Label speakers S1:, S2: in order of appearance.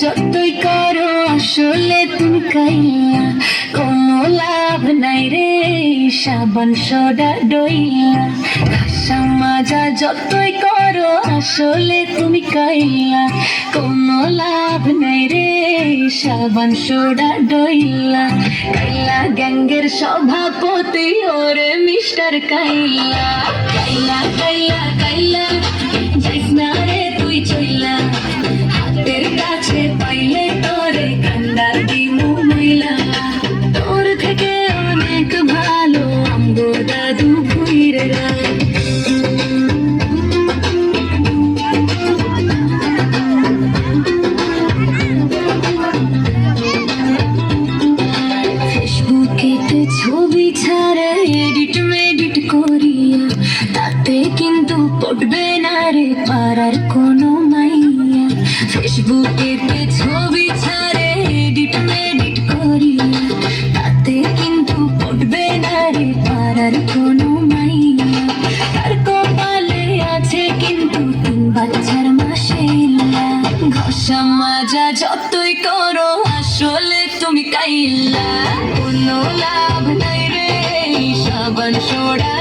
S1: যতই করো আসলে তুমি কাইলা, কোনো লাভ নাই রে সাবান সোডা ডইলা। ঘাসা মাজা যতই করো আসলে তুমি কাইলা, কোনো লাভ নাই রে সাবান সোডা ডইলা। কাইলা গ্যাংয়ের সভাপতি ওরে মিস্টার কাইলা। কাইলা কাইলা কাইলা যাইস না রে তুই চইলা, হাতের কাছে পাইলে তোরে কান্দা দিমু মইলা। তোর থেকে অনেক ভালো আমগো দাদু ভুইরা। ফেসবুকেতে ছবি ছাড়া এডিট মেডিট করিয়া, তাতে কিন্তু পড়বে না রে পাড়ার কোনো মাইয়া। ফেসবুকেতে ছবি ছাড়ে এডিট মেডিট করিয়া, তাতে কিন্তু পড়বে না রে পাড়ার কোনো মাইয়া। তার কপালে আছে কিন্তু 3 বাচ্চার মাশাআল্লাহ। ঘষা মাজা যতই করো আসলে তুমি কাইলা, কোনো লাভ নাই রে সাবান সোডা।